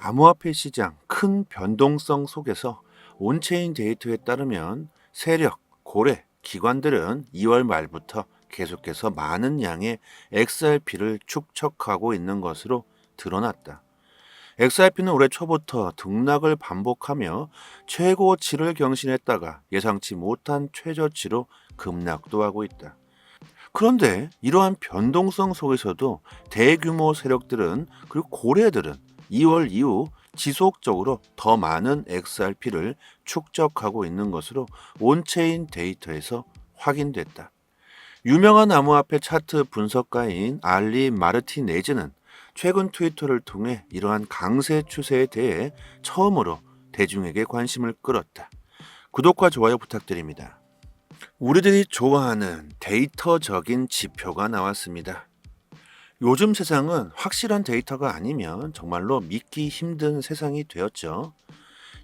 암호화폐 시장 큰 변동성 속에서 온체인 데이터에 따르면 세력, 고래, 기관들은 2월 말부터 계속해서 많은 양의 XRP를 축적하고 있는 것으로 드러났다. XRP는 올해 초부터 등락을 반복하며 최고치를 경신했다가 예상치 못한 최저치로 급락도 하고 있다. 그런데 이러한 변동성 속에서도 대규모 세력들은 그리고 고래들은 2월 이후 지속적으로 더 많은 XRP를 축적하고 있는 것으로 온체인 데이터에서 확인됐다. 유명한 암호화폐 차트 분석가인 알리 마르티네즈는 최근 트위터를 통해 이러한 강세 추세에 대해 처음으로 대중에게 관심을 끌었다. 구독과 좋아요 부탁드립니다. 우리들이 좋아하는 데이터적인 지표가 나왔습니다. 요즘 세상은 확실한 데이터가 아니면 정말로 믿기 힘든 세상이 되었죠.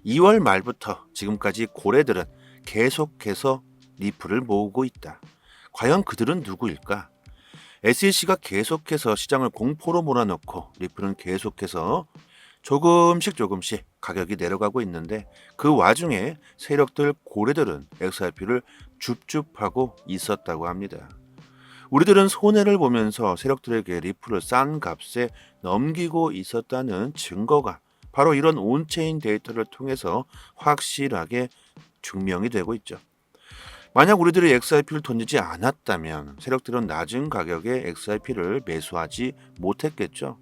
2월 말부터 지금까지 고래들은 계속해서 리플을 모으고 있다. 과연 그들은 누구일까? SEC가 계속해서 시장을 공포로 몰아넣고 리플은 계속해서 조금씩 가격이 내려가고 있는데 그 와중에 세력들 고래들은 XRP를 줍줍하고 있었다고 합니다. 우리들은 손해를 보면서 세력들에게 리플을 싼 값에 넘기고 있었다는 증거가 바로 이런 온체인 데이터를 통해서 확실하게 증명이 되고 있죠. 만약 우리들이 XRP를 던지지 않았다면 세력들은 낮은 가격에 XRP를 매수하지 못했겠죠.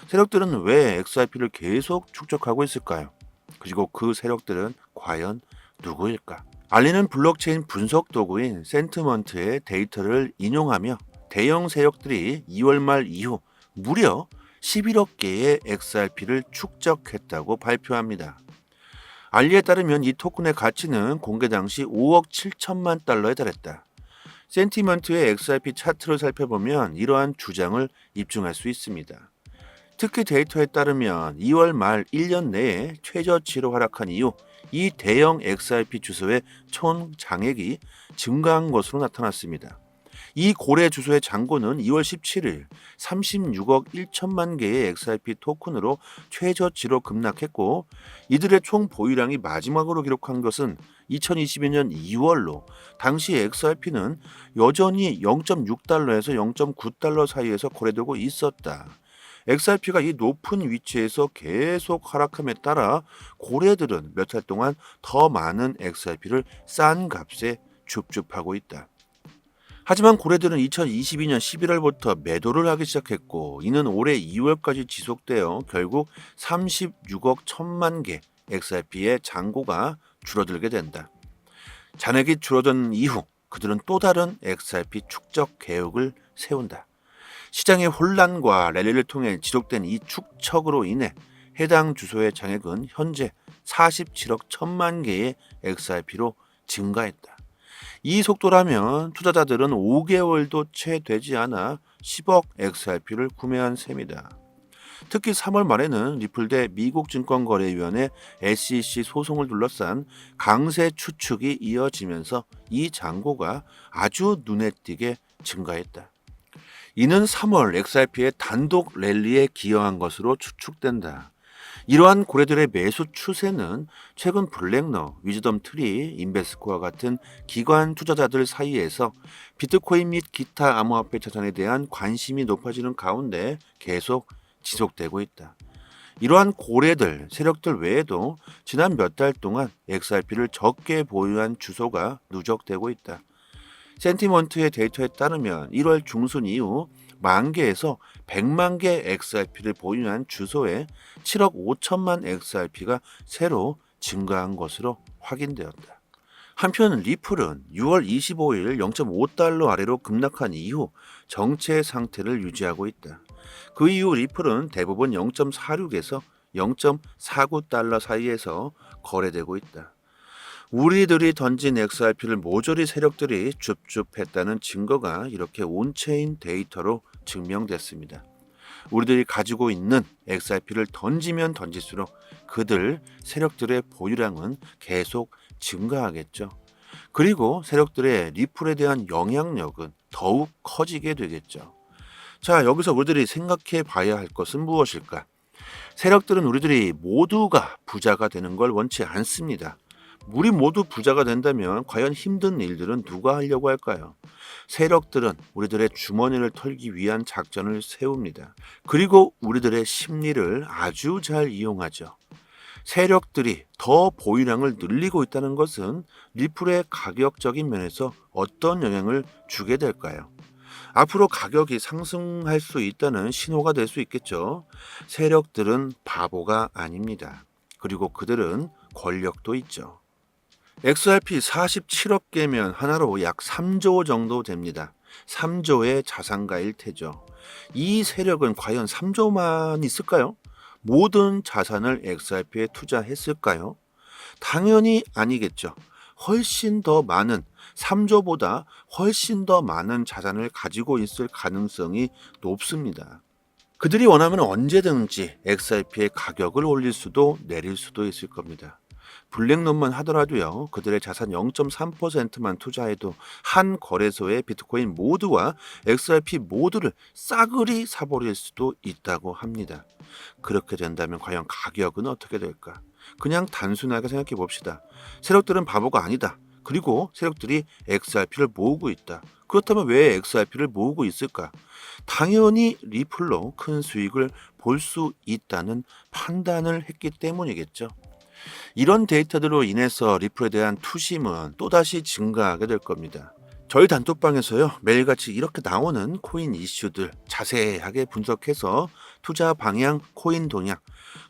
세력들은 왜 XRP를 계속 축적하고 있을까요? 그리고 그 세력들은 과연 누구일까? 알리는 블록체인 분석 도구인 센티먼트의 데이터를 인용하며 대형 세력들이 2월 말 이후 무려 11억 개의 XRP를 축적했다고 발표합니다. 알리에 따르면 이 토큰의 가치는 공개 당시 5억 7천만 달러에 달했다. 센티먼트의 XRP 차트를 살펴보면 이러한 주장을 입증할 수 있습니다. 특히 데이터에 따르면 2월 말 1년 내에 최저치로 하락한 이후 이 대형 XRP 주소의 총 장액이 증가한 것으로 나타났습니다. 이 고래 주소의 잔고는 2월 17일 36억 1천만 개의 XRP 토큰으로 최저치로 급락했고 이들의 총 보유량이 마지막으로 기록한 것은 2022년 2월로 당시 XRP는 여전히 0.6달러에서 0.9달러 사이에서 거래되고 있었다. XRP가 이 높은 위치에서 계속 하락함에 따라 고래들은 몇 달 동안 더 많은 XRP를 싼 값에 줍줍하고 있다. 하지만 고래들은 2022년 11월부터 매도를 하기 시작했고 이는 올해 2월까지 지속되어 결국 36억 1천만 개 XRP의 잔고가 줄어들게 된다. 잔액이 줄어든 이후 그들은 또 다른 XRP 축적 계획을 세운다. 시장의 혼란과 랠리를 통해 지속된 이 축적으로 인해 해당 주소의 장액은 현재 47억 1천만 개의 XRP로 증가했다. 이 속도라면 투자자들은 5개월도 채 되지 않아 10억 XRP를 구매한 셈이다. 특히 3월 말에는 리플 대 미국 증권거래위원회 SEC 소송을 둘러싼 강세 추측이 이어지면서 이 잔고가 아주 눈에 띄게 증가했다. 이는 3월 XRP의 단독 랠리에 기여한 것으로 추측된다. 이러한 고래들의 매수 추세는 최근 블랙너, 위즈덤 트리, 인베스코와 같은 기관 투자자들 사이에서 비트코인 및 기타 암호화폐 자산에 대한 관심이 높아지는 가운데 계속 지속되고 있다. 이러한 고래들, 세력들 외에도 지난 몇 달 동안 XRP를 적게 보유한 주소가 누적되고 있다. 센티먼트의 데이터에 따르면 1월 중순 이후 10,000개에서 100만 개 XRP를 보유한 주소에 7억 5천만 XRP가 새로 증가한 것으로 확인되었다. 한편 리플은 6월 25일 0.5달러 아래로 급락한 이후 정체 상태를 유지하고 있다. 그 이후 리플은 대부분 0.46에서 0.49달러 사이에서 거래되고 있다. 우리들이 던진 XRP를 모조리 세력들이 줍줍했다는 증거가 이렇게 온체인 데이터로 증명됐습니다. 우리들이 가지고 있는 XRP를 던지면 던질수록 그들 세력들의 보유량은 계속 증가하겠죠. 그리고 세력들의 리플에 대한 영향력은 더욱 커지게 되겠죠. 자, 여기서 우리들이 생각해 봐야 할 것은 무엇일까? 세력들은 우리들이 모두가 부자가 되는 걸 원치 않습니다. 우리 모두 부자가 된다면 과연 힘든 일들은 누가 하려고 할까요? 세력들은 우리들의 주머니를 털기 위한 작전을 세웁니다. 그리고 우리들의 심리를 아주 잘 이용하죠. 세력들이 더 보유량을 늘리고 있다는 것은 리플의 가격적인 면에서 어떤 영향을 주게 될까요? 앞으로 가격이 상승할 수 있다는 신호가 될 수 있겠죠. 세력들은 바보가 아닙니다. 그리고 그들은 권력도 있죠. XRP 47억 개면 하나로 약 3조 정도 됩니다. 3조의 자산가일 테죠. 이 세력은 과연 3조만 있을까요? 모든 자산을 XRP에 투자했을까요? 당연히 아니겠죠. 훨씬 더 많은 3조보다 훨씬 더 많은 자산을 가지고 있을 가능성이 높습니다. 그들이 원하면 언제든지 XRP의 가격을 올릴 수도 내릴 수도 있을 겁니다. 블랙론만 하더라도요, 그들의 자산 0.3%만 투자해도 한 거래소의 비트코인 모두와 XRP 모두를 싸그리 사버릴 수도 있다고 합니다. 그렇게 된다면 과연 가격은 어떻게 될까? 그냥 단순하게 생각해 봅시다. 세력들은 바보가 아니다. 그리고 세력들이 XRP를 모으고 있다. 그렇다면 왜 XRP를 모으고 있을까? 당연히 리플로 큰 수익을 볼 수 있다는 판단을 했기 때문이겠죠. 이런 데이터들로 인해서 리플에 대한 투심은 또다시 증가하게 될 겁니다. 저희 단톡방에서요, 매일같이 이렇게 나오는 코인 이슈들 자세하게 분석해서 투자 방향, 코인 동향,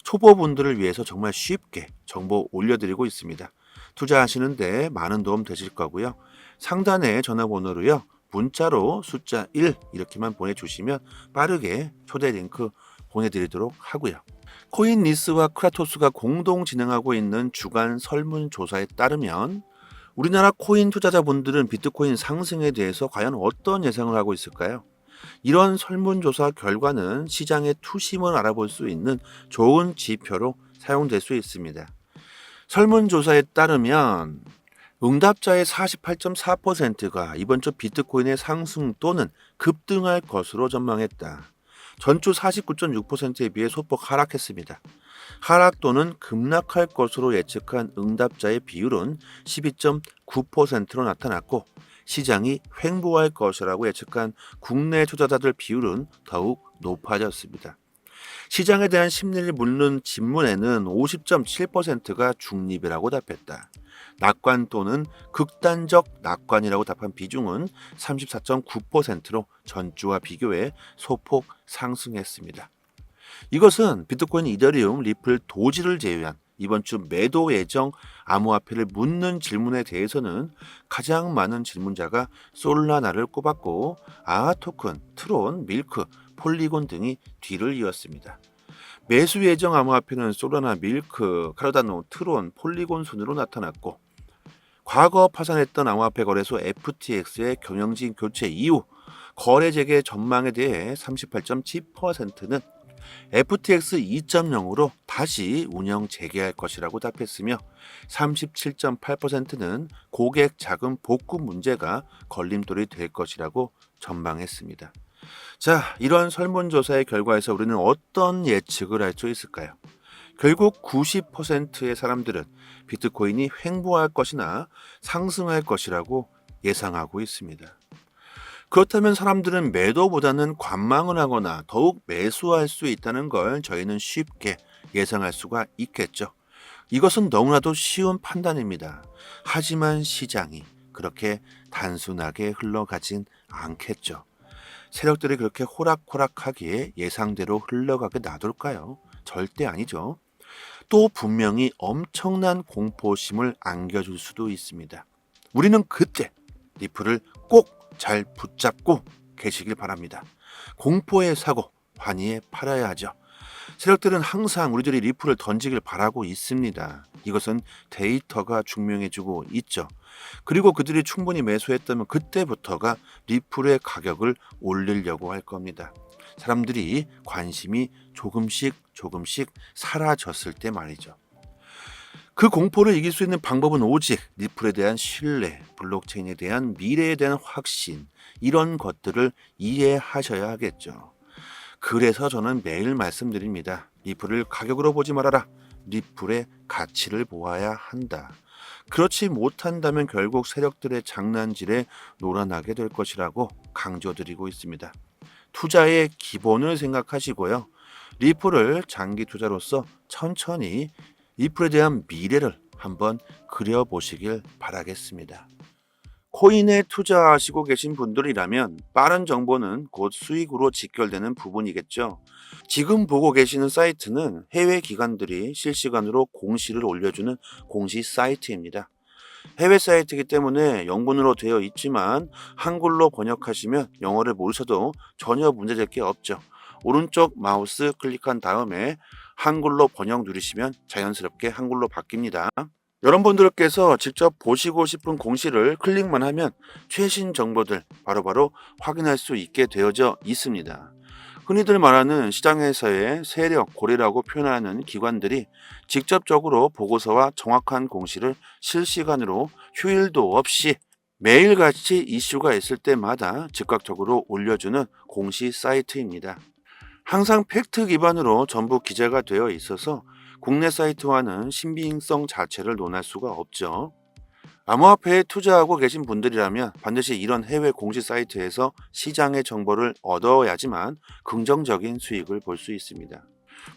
초보분들을 위해서 정말 쉽게 정보 올려드리고 있습니다. 투자하시는데 많은 도움 되실 거고요. 상단에 전화번호로요, 문자로 숫자 1 이렇게만 보내주시면 빠르게 초대 링크 보내드리도록 하고요. 코인리스와 크라토스가 공동 진행하고 있는 주간 설문조사에 따르면 우리나라 코인 투자자분들은 비트코인 상승에 대해서 과연 어떤 예상을 하고 있을까요? 이런 설문조사 결과는 시장의 투심을 알아볼 수 있는 좋은 지표로 사용될 수 있습니다. 설문조사에 따르면 응답자의 48.4%가 이번 주 비트코인의 상승 또는 급등할 것으로 전망했다. 전주 49.6%에 비해 소폭 하락했습니다. 하락 또는 급락할 것으로 예측한 응답자의 비율은 12.9%로 나타났고, 시장이 횡보할 것이라고 예측한 국내 투자자들 비율은 더욱 높아졌습니다. 시장에 대한 심리를 묻는 질문에는 50.7%가 중립이라고 답했다. 낙관 또는 극단적 낙관이라고 답한 비중은 34.9%로 전주와 비교해 소폭 상승했습니다. 이것은 비트코인, 이더리움, 리플, 도지를 제외한 이번 주 매도 예정 암호화폐를 묻는 질문에 대해서는 가장 많은 질문자가 솔라나를 꼽았고, 아하 토큰, 트론, 밀크, 폴리곤 등이 뒤를 이었습니다. 매수 예정 암호화폐는 솔라나, 밀크, 카르다노, 트론, 폴리곤 순으로 나타났고, 과거 파산했던 암호화폐 거래소 FTX의 경영진 교체 이후 거래 재개 전망에 대해 38.7%는 FTX 2.0으로 다시 운영 재개할 것이라고 답했으며, 37.8%는 고객 자금 복구 문제가 걸림돌이 될 것이라고 전망했습니다. 자, 이런 설문조사의 결과에서 우리는 어떤 예측을 할 수 있을까요? 결국 90%의 사람들은 비트코인이 횡보할 것이나 상승할 것이라고 예상하고 있습니다. 그렇다면 사람들은 매도보다는 관망을 하거나 더욱 매수할 수 있다는 걸 저희는 쉽게 예상할 수가 있겠죠. 이것은 너무나도 쉬운 판단입니다. 하지만 시장이 그렇게 단순하게 흘러가진 않겠죠. 세력들이 그렇게 호락호락하게 예상대로 흘러가게 놔둘까요? 절대 아니죠. 또 분명히 엄청난 공포심을 안겨줄 수도 있습니다. 우리는 그때 리플을 꼭 잘 붙잡고 계시길 바랍니다. 공포의 사고, 환희에 팔아야 하죠. 세력들은 항상 우리들이 리플을 던지길 바라고 있습니다. 이것은 데이터가 증명해주고 있죠. 그리고 그들이 충분히 매수했다면 그때부터가 리플의 가격을 올리려고 할 겁니다. 사람들이 관심이 조금씩 사라졌을 때 말이죠. 그 공포를 이길 수 있는 방법은 오직 리플에 대한 신뢰, 블록체인에 대한 미래에 대한 확신, 이런 것들을 이해하셔야 하겠죠. 그래서 저는 매일 말씀드립니다. 리플을 가격으로 보지 말아라. 리플의 가치를 보아야 한다. 그렇지 못한다면 결국 세력들의 장난질에 놀아나게 될 것이라고 강조드리고 있습니다. 투자의 기본을 생각하시고요. 리플을 장기 투자로서 천천히 리플에 대한 미래를 한번 그려보시길 바라겠습니다. 코인에 투자하시고 계신 분들이라면 빠른 정보는 곧 수익으로 직결되는 부분이겠죠. 지금 보고 계시는 사이트는 해외 기관들이 실시간으로 공시를 올려주는 공시 사이트입니다. 해외 사이트이기 때문에 영문으로 되어 있지만 한글로 번역하시면 영어를 모르셔도 전혀 문제될 게 없죠. 오른쪽 마우스 클릭한 다음에 한글로 번역 누르시면 자연스럽게 한글로 바뀝니다. 여러분들께서 직접 보시고 싶은 공시를 클릭만 하면 최신 정보들 바로바로 확인할 수 있게 되어져 있습니다. 흔히들 말하는 시장에서의 세력, 고래라고 표현하는 기관들이 직접적으로 보고서와 정확한 공시를 실시간으로 휴일도 없이 매일같이 이슈가 있을 때마다 즉각적으로 올려주는 공시 사이트입니다. 항상 팩트 기반으로 전부 기재가 되어 있어서 국내 사이트와는 신빙성 자체를 논할 수가 없죠. 암호화폐에 투자하고 계신 분들이라면 반드시 이런 해외 공시 사이트에서 시장의 정보를 얻어야지만 긍정적인 수익을 볼 수 있습니다.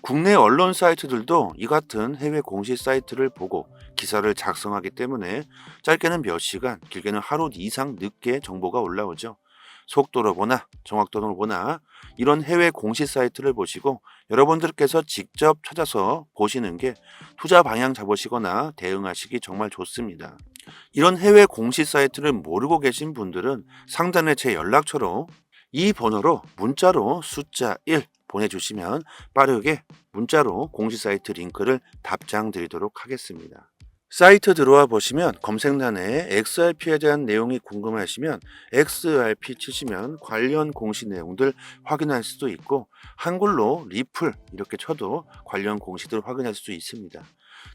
국내 언론 사이트들도 이 같은 해외 공시 사이트를 보고 기사를 작성하기 때문에 짧게는 몇 시간, 길게는 하루 이상 늦게 정보가 올라오죠. 속도로 보나 정확도로 보나 이런 해외 공시 사이트를 보시고 여러분들께서 직접 찾아서 보시는 게 투자 방향 잡으시거나 대응하시기 정말 좋습니다. 이런 해외 공시 사이트를 모르고 계신 분들은 상단에 제 연락처로 이 번호로 문자로 숫자 1 보내주시면 빠르게 문자로 공시 사이트 링크를 답장 드리도록 하겠습니다. 사이트 들어와 보시면 검색란에 XRP에 대한 내용이 궁금하시면 XRP 치시면 관련 공시 내용들 확인할 수도 있고 한글로 리플 이렇게 쳐도 관련 공시들 확인할 수 있습니다.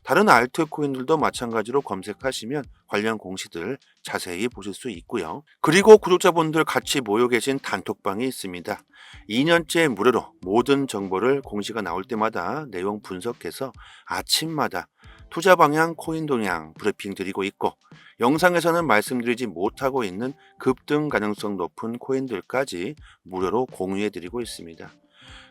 다른 알트코인들도 마찬가지로 검색하시면 관련 공시들 자세히 보실 수 있고요. 그리고 구독자분들 같이 모여 계신 단톡방이 있습니다. 2년째 무료로 모든 정보를 공시가 나올 때마다 내용 분석해서 아침마다 투자 방향, 코인 동향 브리핑 드리고 있고 영상에서는 말씀드리지 못하고 있는 급등 가능성 높은 코인들까지 무료로 공유해 드리고 있습니다.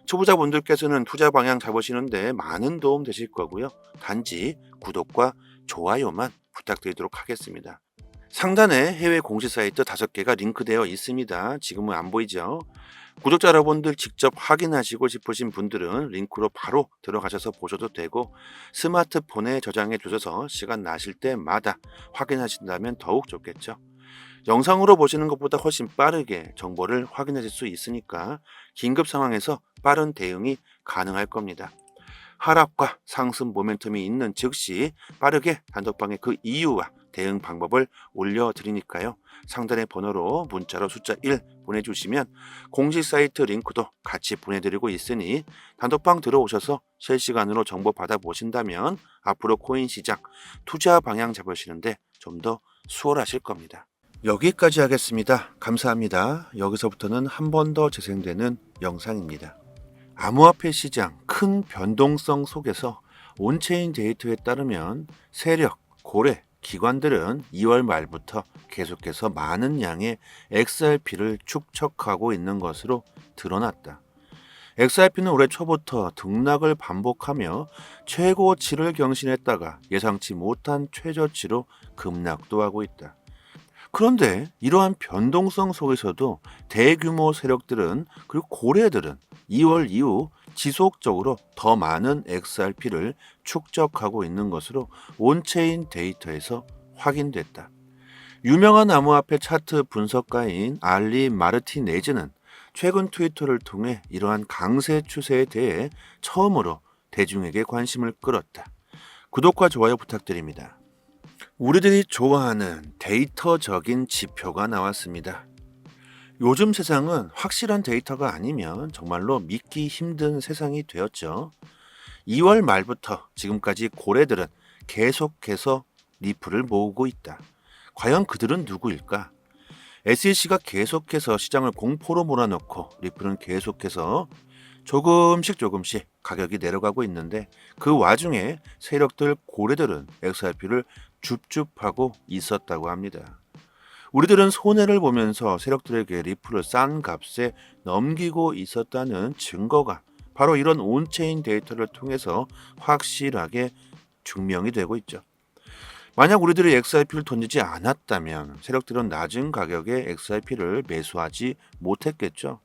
초보자분들께서는 투자 방향 잡으시는데 많은 도움 되실 거고요. 단지 구독과 좋아요만 부탁드리도록 하겠습니다. 상단에 해외 공시 사이트 5개가 링크되어 있습니다. 지금은 안 보이죠? 구독자 여러분들 직접 확인하시고 싶으신 분들은 링크로 바로 들어가셔서 보셔도 되고 스마트폰에 저장해 두셔서 시간 나실 때마다 확인하신다면 더욱 좋겠죠. 영상으로 보시는 것보다 훨씬 빠르게 정보를 확인하실 수 있으니까 긴급 상황에서 빠른 대응이 가능할 겁니다. 하락과 상승 모멘텀이 있는 즉시 빠르게 단톡방에 그 이유와 대응 방법을 올려드리니까요. 상단의 번호로 문자로 숫자 1 보내주시면 공시 사이트 링크도 같이 보내드리고 있으니 단톡방 들어오셔서 실시간으로 정보 받아보신다면 앞으로 코인 시장 투자 방향 잡으시는데 좀 더 수월하실 겁니다. 여기까지 하겠습니다. 감사합니다. 여기서부터는 한 번 더 재생되는 영상입니다. 암호화폐 시장 큰 변동성 속에서 온체인 데이터에 따르면 세력, 고래, 기관들은 2월 말부터 계속해서 많은 양의 XRP를 축적하고 있는 것으로 드러났다. XRP는 올해 초부터 등락을 반복하며 최고치를 경신했다가 예상치 못한 최저치로 급락도 하고 있다. 그런데 이러한 변동성 속에서도 대규모 세력들은 그리고 고래들은 2월 이후 지속적으로 더 많은 XRP를 축적하고 있는 것으로 온체인 데이터에서 확인됐다. 유명한 암호화폐 차트 분석가인 알리 마르티네즈는 최근 트위터를 통해 이러한 강세 추세에 대해 처음으로 대중에게 관심을 끌었다. 구독과 좋아요 부탁드립니다. 우리들이 좋아하는 데이터적인 지표가 나왔습니다. 요즘 세상은 확실한 데이터가 아니면 정말로 믿기 힘든 세상이 되었죠. 2월 말부터 지금까지 고래들은 계속해서 리플을 모으고 있다. 과연 그들은 누구일까? SEC가 계속해서 시장을 공포로 몰아넣고 리플은 계속해서 조금씩 가격이 내려가고 있는데 그 와중에 세력들 고래들은 XRP를 줍줍하고 있었다고 합니다. 우리들은 손해를 보면서 세력들에게 리플을 싼 값에 넘기고 있었다는 증거가 바로 이런 온체인 데이터를 통해서 확실하게 증명이 되고 있죠. 만약 우리들이 XRP를 던지지 않았다면 세력들은 낮은 가격에 XRP를 매수하지 못했겠죠.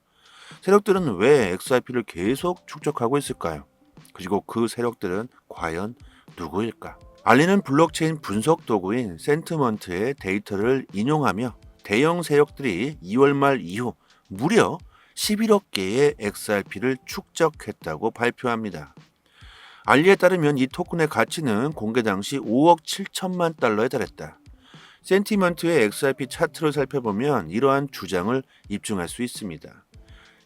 세력들은 왜 XRP를 계속 축적하고 있을까요? 그리고 그 세력들은 과연 누구일까? 알리는 블록체인 분석 도구인 센티먼트의 데이터를 인용하며 대형 세력들이 2월 말 이후 무려 11억 개의 XRP를 축적했다고 발표합니다. 알리에 따르면 이 토큰의 가치는 공개 당시 5억 7천만 달러에 달했다. 센티먼트의 XRP 차트를 살펴보면 이러한 주장을 입증할 수 있습니다.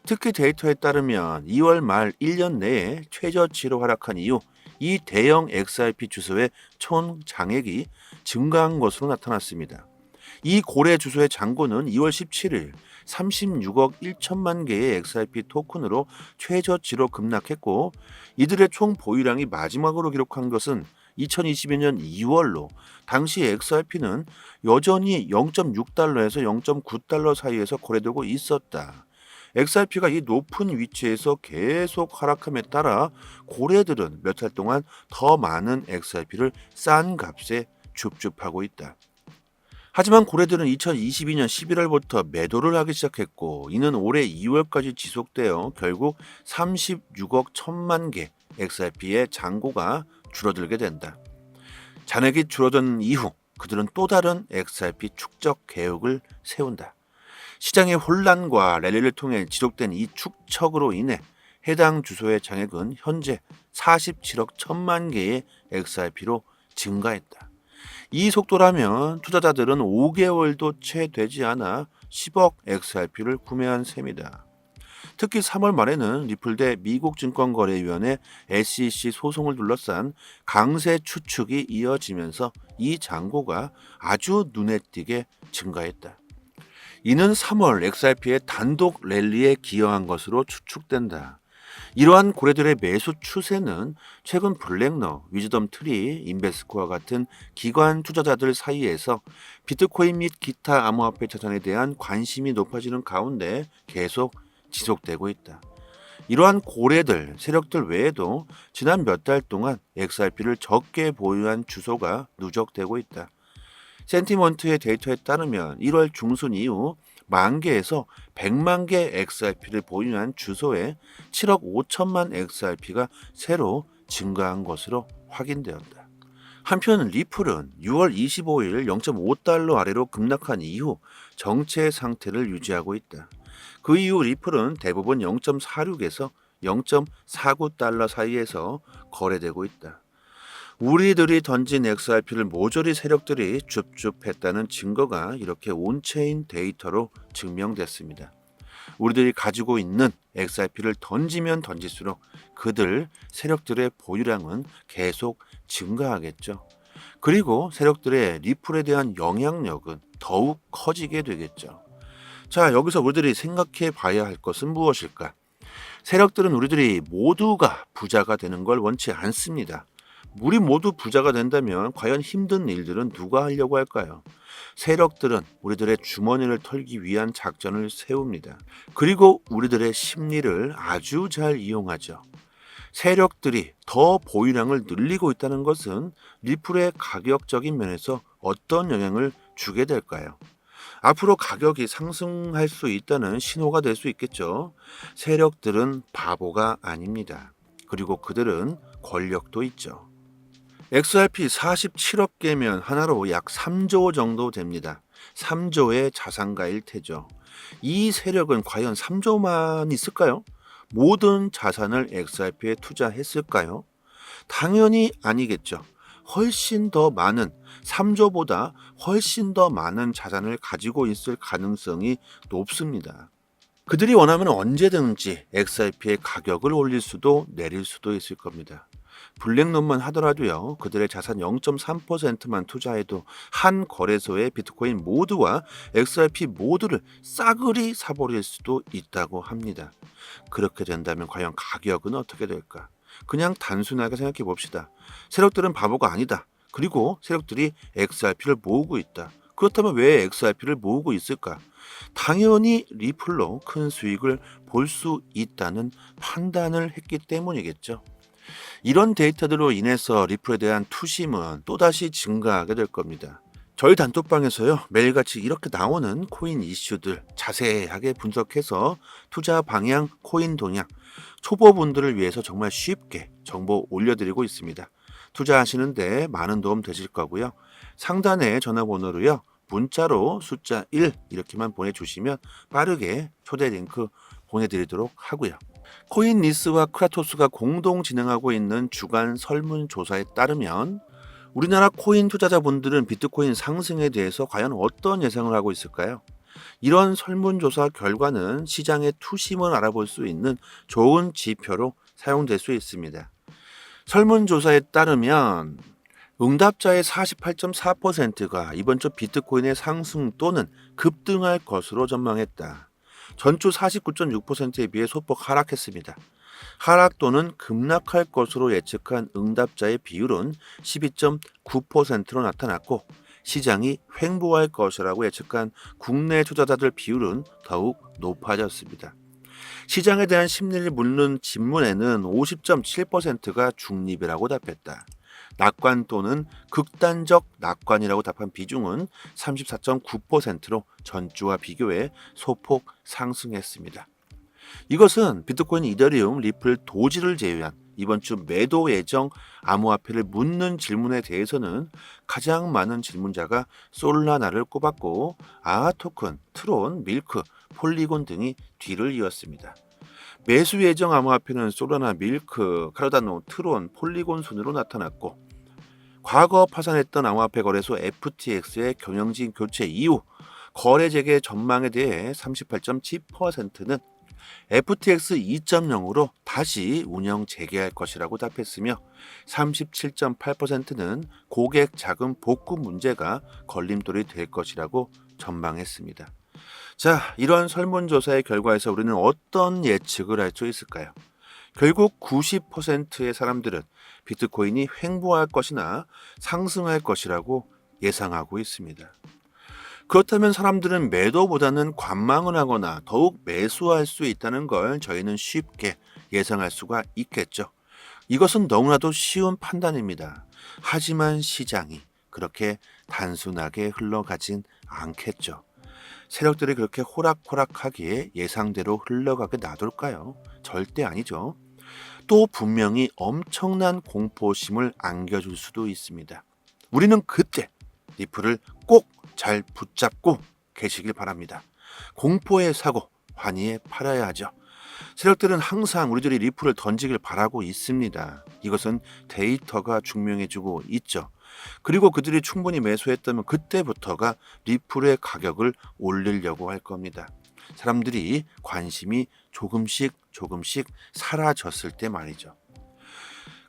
특히 데이터에 따르면 2월 말 1년 내에 최저치로 하락한 이후 이 대형 XRP 주소의 총 장액이 증가한 것으로 나타났습니다. 이 고래 주소의 잔고는 2월 17일 36억 1천만 개의 XRP 토큰으로 최저치로 급락했고 이들의 총 보유량이 마지막으로 기록한 것은 2022년 2월로 당시 XRP는 여전히 0.6달러에서 0.9달러 사이에서 거래되고 있었다. XRP가 이 높은 위치에서 계속 하락함에 따라 고래들은 몇 달 동안 더 많은 XRP를 싼 값에 줍줍하고 있다. 하지만 고래들은 2022년 11월부터 매도를 하기 시작했고 이는 올해 2월까지 지속되어 결국 36억 1천만 개 XRP의 잔고가 줄어들게 된다. 잔액이 줄어든 이후 그들은 또 다른 XRP 축적 계획을 세운다. 시장의 혼란과 랠리를 통해 지속된 이 축적으로 인해 해당 주소의 장액은 현재 47억 1천만 개의 XRP로 증가했다. 이 속도라면 투자자들은 5개월도 채 되지 않아 10억 XRP를 구매한 셈이다. 특히 3월 말에는 리플 대 미국 증권거래위원회 SEC 소송을 둘러싼 강세 추측이 이어지면서 이 잔고가 아주 눈에 띄게 증가했다. 이는 3월 XRP의 단독 랠리에 기여한 것으로 추측된다. 이러한 고래들의 매수 추세는 최근 블랙너, 위즈덤 트리, 인베스코와 같은 기관 투자자들 사이에서 비트코인 및 기타 암호화폐 자산에 대한 관심이 높아지는 가운데 계속 지속되고 있다. 이러한 고래들, 세력들 외에도 지난 몇 달 동안 XRP를 적게 보유한 주소가 누적되고 있다. 센티먼트의 데이터에 따르면 1월 중순 이후 10,000개에서 1,000,000 개 XRP를 보유한 주소에 7억 5천만 XRP가 새로 증가한 것으로 확인되었다. 한편 리플은 6월 25일 0.5달러 아래로 급락한 이후 정체 상태를 유지하고 있다. 그 이후 리플은 대부분 0.46에서 0.49달러 사이에서 거래되고 있다. 우리들이 던진 XRP를 모조리 세력들이 줍줍했다는 증거가 이렇게 온체인 데이터로 증명됐습니다. 우리들이 가지고 있는 XRP를 던지면 던질수록 그들 세력들의 보유량은 계속 증가하겠죠. 그리고 세력들의 리플에 대한 영향력은 더욱 커지게 되겠죠. 자, 여기서 우리들이 생각해 봐야 할 것은 무엇일까? 세력들은 우리들이 모두가 부자가 되는 걸 원치 않습니다. 우리 모두 부자가 된다면 과연 힘든 일들은 누가 하려고 할까요? 세력들은 우리들의 주머니를 털기 위한 작전을 세웁니다. 그리고 우리들의 심리를 아주 잘 이용하죠. 세력들이 더 보유량을 늘리고 있다는 것은 리플의 가격적인 면에서 어떤 영향을 주게 될까요? 앞으로 가격이 상승할 수 있다는 신호가 될 수 있겠죠. 세력들은 바보가 아닙니다. 그리고 그들은 권력도 있죠. XRP 47억 개면 하나로 약 3조 정도 됩니다. 3조의 자산가일 테죠. 이 세력은 과연 3조만 있을까요? 모든 자산을 XRP에 투자했을까요? 당연히 아니겠죠. 훨씬 더 많은 3조보다 훨씬 더 많은 자산을 가지고 있을 가능성이 높습니다. 그들이 원하면 언제든지 XRP의 가격을 올릴 수도 내릴 수도 있을 겁니다. 블랙론만 하더라도요, 그들의 자산 0.3%만 투자해도 한 거래소의 비트코인 모두와 XRP 모두를 싸그리 사버릴 수도 있다고 합니다. 그렇게 된다면 과연 가격은 어떻게 될까? 그냥 단순하게 생각해 봅시다. 세력들은 바보가 아니다. 그리고 세력들이 XRP를 모으고 있다. 그렇다면 왜 XRP를 모으고 있을까? 당연히 리플로 큰 수익을 볼 수 있다는 판단을 했기 때문이겠죠. 이런 데이터들로 인해서 리플에 대한 투심은 또다시 증가하게 될 겁니다. 저희 단톡방에서요, 매일같이 이렇게 나오는 코인 이슈들 자세하게 분석해서 투자 방향, 코인 동향, 초보분들을 위해서 정말 쉽게 정보 올려드리고 있습니다. 투자하시는데 많은 도움 되실 거고요. 상단에 전화번호로요, 문자로 숫자 1 이렇게만 보내주시면 빠르게 초대 링크 보내드리도록 하고요. 코인리스와 크라토스가 공동 진행하고 있는 주간 설문조사에 따르면 우리나라 코인 투자자분들은 비트코인 상승에 대해서 과연 어떤 예상을 하고 있을까요? 이런 설문조사 결과는 시장의 투심을 알아볼 수 있는 좋은 지표로 사용될 수 있습니다. 설문조사에 따르면 응답자의 48.4%가 이번 주 비트코인의 상승 또는 급등할 것으로 전망했다. 전주 49.6%에 비해 소폭 하락했습니다. 하락 또는 급락할 것으로 예측한 응답자의 비율은 12.9%로 나타났고, 시장이 횡보할 것이라고 예측한 국내 투자자들 비율은 더욱 높아졌습니다. 시장에 대한 심리를 묻는 질문에는 50.7%가 중립이라고 답했다. 낙관 또는 극단적 낙관이라고 답한 비중은 34.9%로 전주와 비교해 소폭 상승했습니다. 이것은 비트코인, 이더리움, 리플, 도지를 제외한 이번 주 매도 예정 암호화폐를 묻는 질문에 대해서는 가장 많은 질문자가 솔라나를 꼽았고, 아토큰, 트론, 밀크, 폴리곤 등이 뒤를 이었습니다. 매수 예정 암호화폐는 솔라나, 밀크, 카르다노, 트론, 폴리곤 순으로 나타났고, 과거 파산했던 암호화폐 거래소 FTX의 경영진 교체 이후 거래 재개 전망에 대해 38.7%는 FTX 2.0으로 다시 운영 재개할 것이라고 답했으며, 37.8%는 고객 자금 복구 문제가 걸림돌이 될 것이라고 전망했습니다. 자, 이런 설문조사의 결과에서 우리는 어떤 예측을 할 수 있을까요? 결국 90%의 사람들은 비트코인이 횡보할 것이나 상승할 것이라고 예상하고 있습니다. 그렇다면 사람들은 매도보다는 관망을 하거나 더욱 매수할 수 있다는 걸 저희는 쉽게 예상할 수가 있겠죠. 이것은 너무나도 쉬운 판단입니다. 하지만 시장이 그렇게 단순하게 흘러가진 않겠죠. 세력들이 그렇게 호락호락하게 예상대로 흘러가게 놔둘까요? 절대 아니죠. 또 분명히 엄청난 공포심을 안겨줄 수도 있습니다. 우리는 그때 리플을 꼭 잘 붙잡고 계시길 바랍니다. 공포의 사고, 환희에 팔아야 하죠. 세력들은 항상 우리들이 리플을 던지길 바라고 있습니다. 이것은 데이터가 증명해주고 있죠. 그리고 그들이 충분히 매수했다면 그때부터가 리플의 가격을 올리려고 할 겁니다. 사람들이 관심이 조금씩 사라졌을 때 말이죠.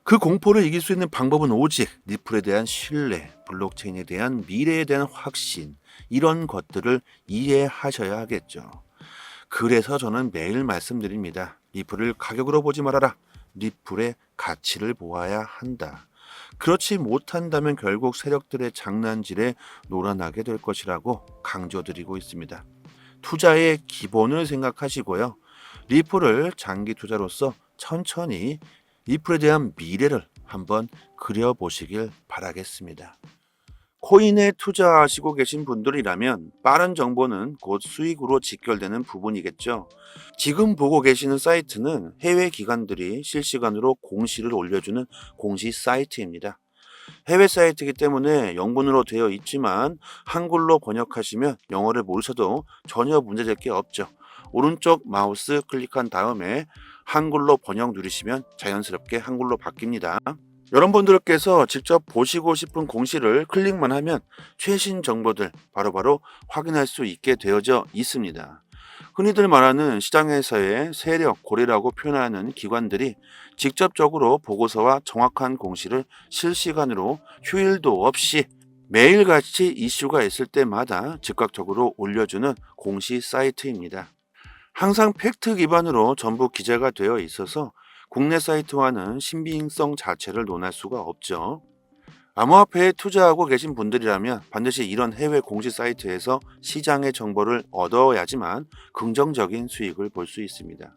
그 공포를 이길 수 있는 방법은 오직 리플에 대한 신뢰, 블록체인에 대한 미래에 대한 확신, 이런 것들을 이해하셔야 하겠죠. 그래서 저는 매일 말씀드립니다. 리플을 가격으로 보지 말아라. 리플의 가치를 보아야 한다. 그렇지 못한다면 결국 세력들의 장난질에 놀아나게 될 것이라고 강조드리고 있습니다. 투자의 기본을 생각하시고요. 리플을 장기 투자로서 천천히 리플에 대한 미래를 한번 그려보시길 바라겠습니다. 코인에 투자하시고 계신 분들이라면 빠른 정보는 곧 수익으로 직결되는 부분이겠죠. 지금 보고 계시는 사이트는 해외 기관들이 실시간으로 공시를 올려주는 공시 사이트입니다. 해외 사이트이기 때문에 영문으로 되어 있지만 한글로 번역하시면 영어를 모르셔도 전혀 문제될 게 없죠. 오른쪽 마우스 클릭한 다음에 한글로 번역 누르시면 자연스럽게 한글로 바뀝니다. 여러분들께서 직접 보시고 싶은 공시를 클릭만 하면 최신 정보들 바로바로 확인할 수 있게 되어져 있습니다. 흔히들 말하는 시장에서의 세력, 고래라고 표현하는 기관들이 직접적으로 보고서와 정확한 공시를 실시간으로 휴일도 없이 매일같이 이슈가 있을 때마다 즉각적으로 올려주는 공시 사이트입니다. 항상 팩트 기반으로 전부 기재가 되어 있어서 국내 사이트와는 신빙성 자체를 논할 수가 없죠. 암호화폐에 투자하고 계신 분들이라면 반드시 이런 해외 공시 사이트에서 시장의 정보를 얻어야지만 긍정적인 수익을 볼 수 있습니다.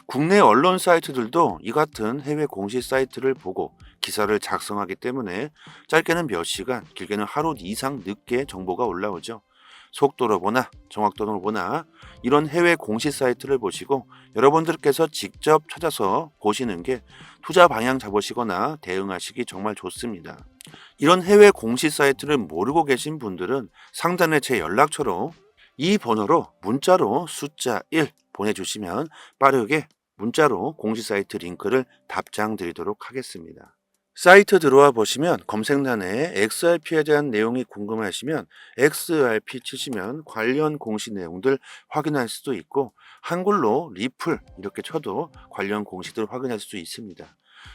국내 언론 사이트들도 이 같은 해외 공시 사이트를 보고 기사를 작성하기 때문에 짧게는 몇 시간, 길게는 하루 이상 늦게 정보가 올라오죠. 속도로 보나 정확도로 보나 이런 해외 공시 사이트를 보시고 여러분들께서 직접 찾아서 보시는 게 투자 방향 잡으시거나 대응하시기 정말 좋습니다. 이런 해외 공시 사이트를 모르고 계신 분들은 상단에 제 연락처로 이 번호로 문자로 숫자 1 보내주시면 빠르게 문자로 공시 사이트 링크를 답장 드리도록 하겠습니다. 사이트 들어와 보시면 검색란에 XRP에 대한 내용이 궁금하시면 XRP 치시면 관련 공시 내용들 확인할 수도 있고 한글로 리플 이렇게 쳐도 관련 공시들 확인할 수 있습니다.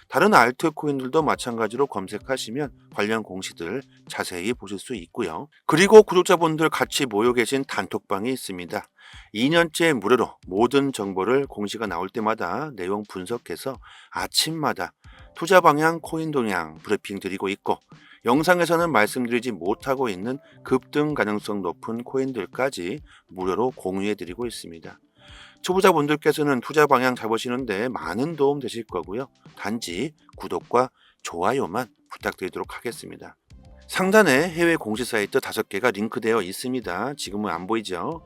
다른 알트코인들도 마찬가지로 검색하시면 관련 공시들 자세히 보실 수 있고요. 그리고 구독자분들 같이 모여 계신 단톡방이 있습니다. 2년째 무료로 모든 정보를 공시가 나올 때마다 내용 분석해서 아침마다 투자 방향, 코인 동향 브리핑 드리고 있고 영상에서는 말씀드리지 못하고 있는 급등 가능성 높은 코인들까지 무료로 공유해 드리고 있습니다. 초보자분들께서는 투자 방향 잡으시는데 많은 도움 되실 거고요. 단지 구독과 좋아요만 부탁드리도록 하겠습니다. 상단에 해외 공시 사이트 5개가 링크되어 있습니다. 지금은 안 보이죠?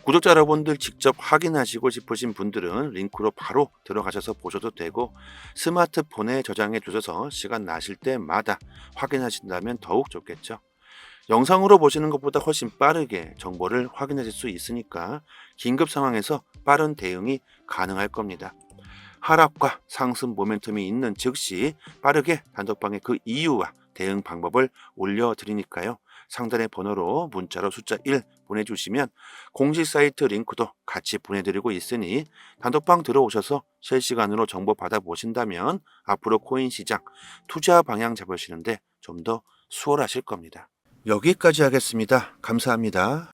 구독자 여러분들 직접 확인하시고 싶으신 분들은 링크로 바로 들어가셔서 보셔도 되고 스마트폰에 저장해 두셔서 시간 나실 때마다 확인하신다면 더욱 좋겠죠. 영상으로 보시는 것보다 훨씬 빠르게 정보를 확인하실 수 있으니까 긴급 상황에서 빠른 대응이 가능할 겁니다. 하락과 상승 모멘텀이 있는 즉시 빠르게 단톡방에 그 이유와 대응 방법을 올려드리니까요. 상단의 번호로 문자로 숫자 1 보내주시면 공식 사이트 링크도 같이 보내드리고 있으니 단톡방 들어오셔서 실시간으로 정보 받아보신다면 앞으로 코인 시장 투자 방향 잡으시는데 좀 더 수월하실 겁니다. 여기까지 하겠습니다. 감사합니다.